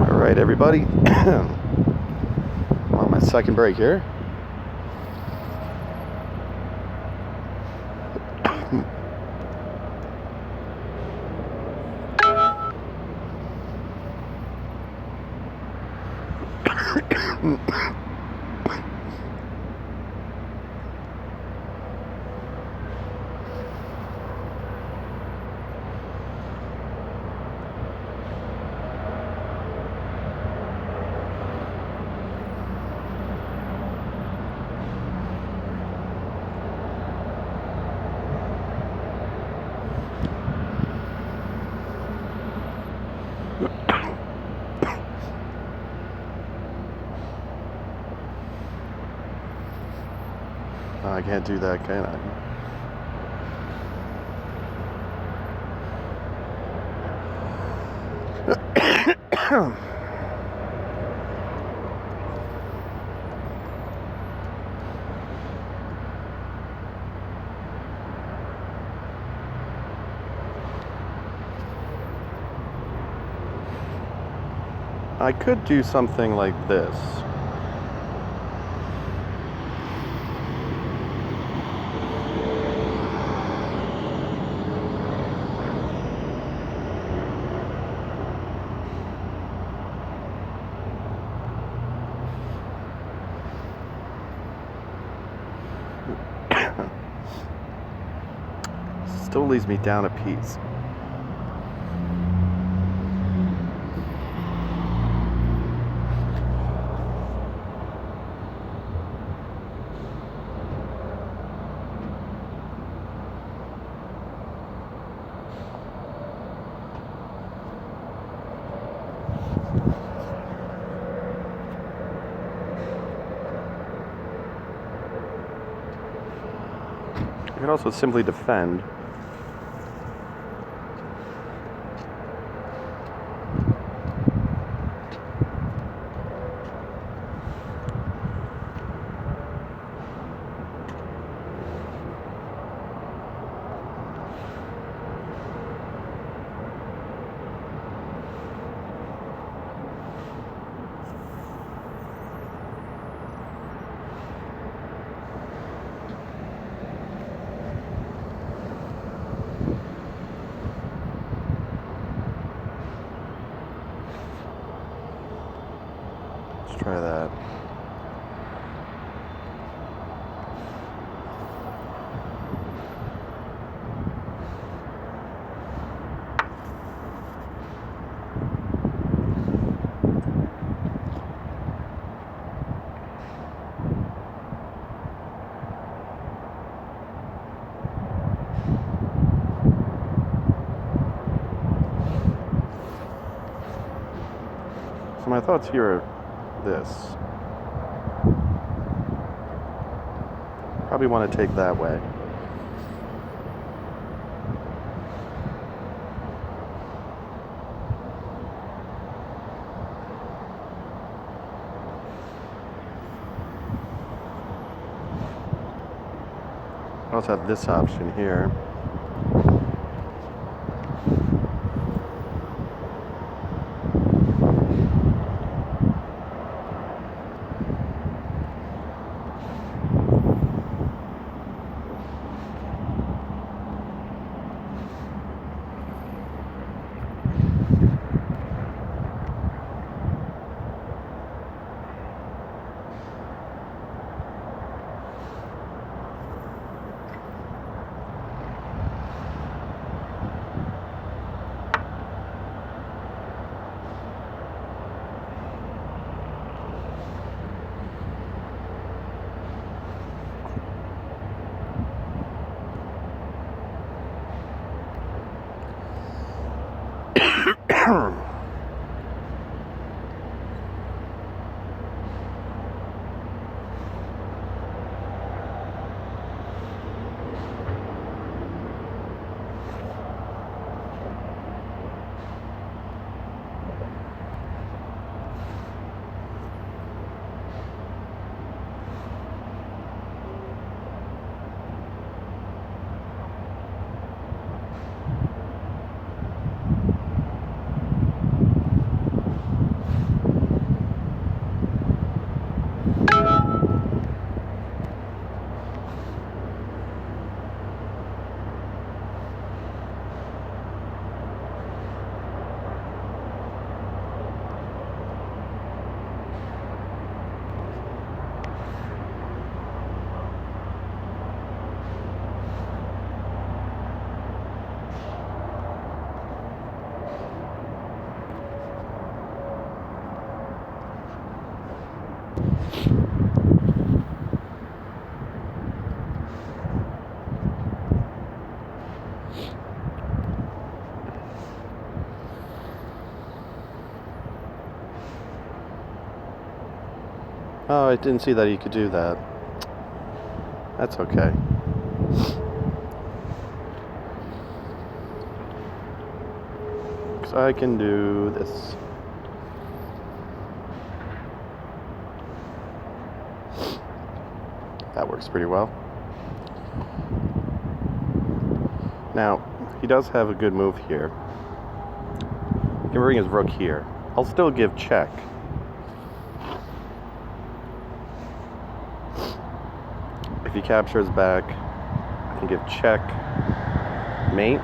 Alright, everybody. I'm on my second break here. I can't do that, can I? I could do something like this. Still leaves me down a piece. I could also simply defend. Let's try that. So my thoughts here are this. Probably want to take that way. I also have this option here. Oh, I didn't see that you could do that. That's okay. So I can do this. That works pretty well. Now, he does have a good move here. He can bring his rook here. I'll still give check. If he captures back, I can give check, mate.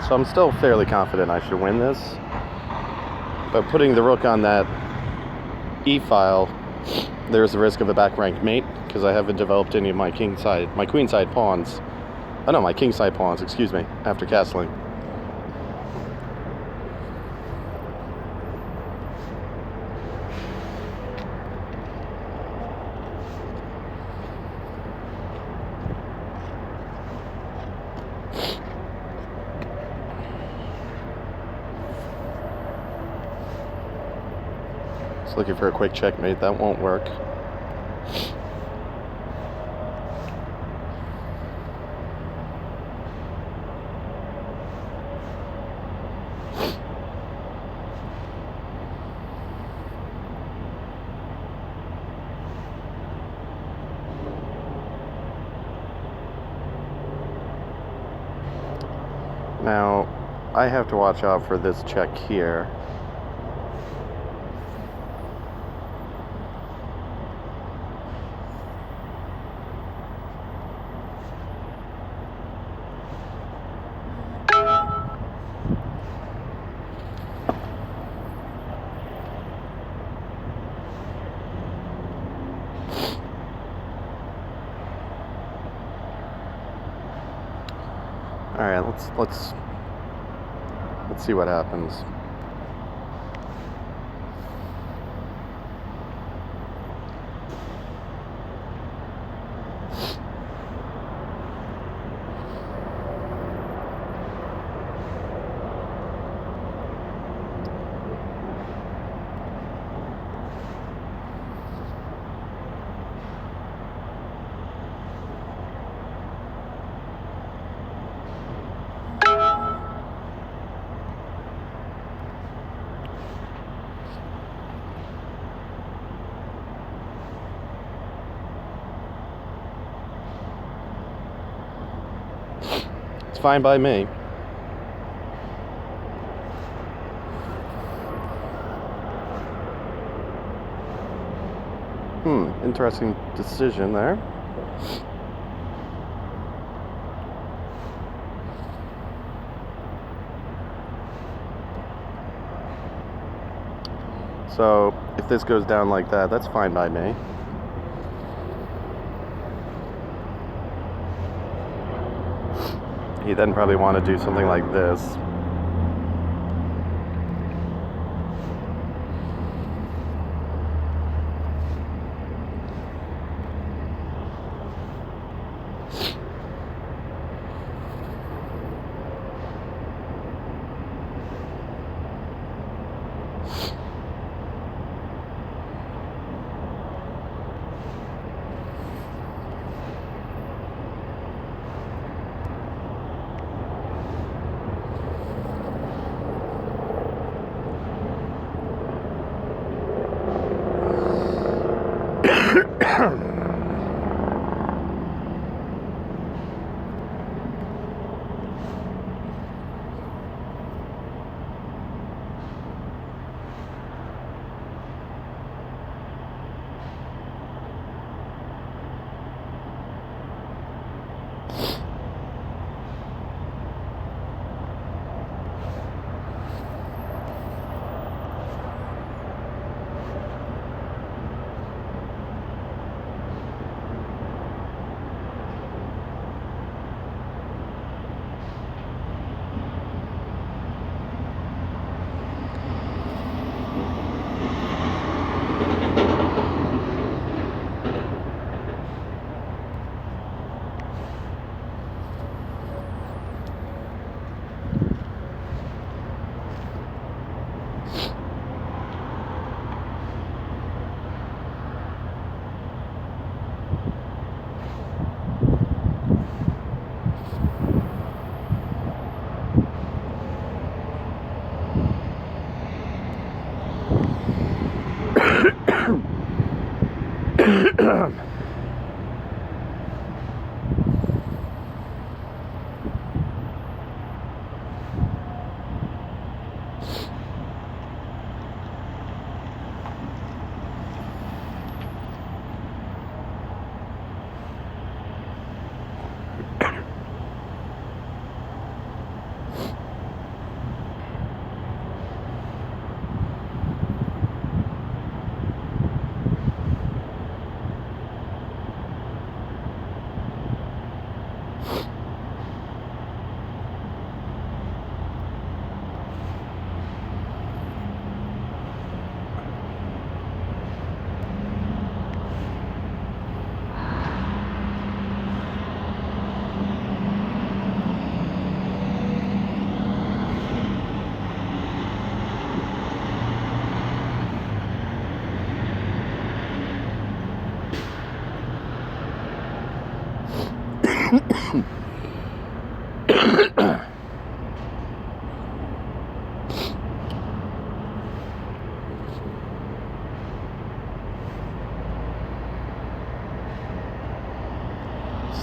So I'm still fairly confident I should win this. But putting the rook on that e-file, there's the risk of a back rank mate, because I haven't developed any of my queenside pawns. Oh no, my kingside pawns, excuse me, after castling. Just looking for a quick checkmate, that won't work. Now, I have to watch out for this check here. All right, let's see what happens. It's fine by me. Interesting decision there. So, if this goes down like that, that's fine by me. He then probably want to do something like this.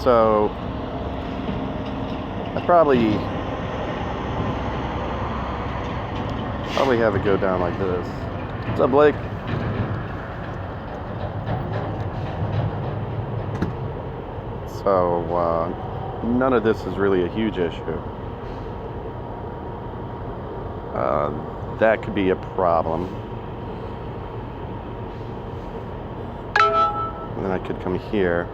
So I probably have it go down like this. What's up, Blake? So none of this is really a huge issue. That could be a problem. And then I could come here.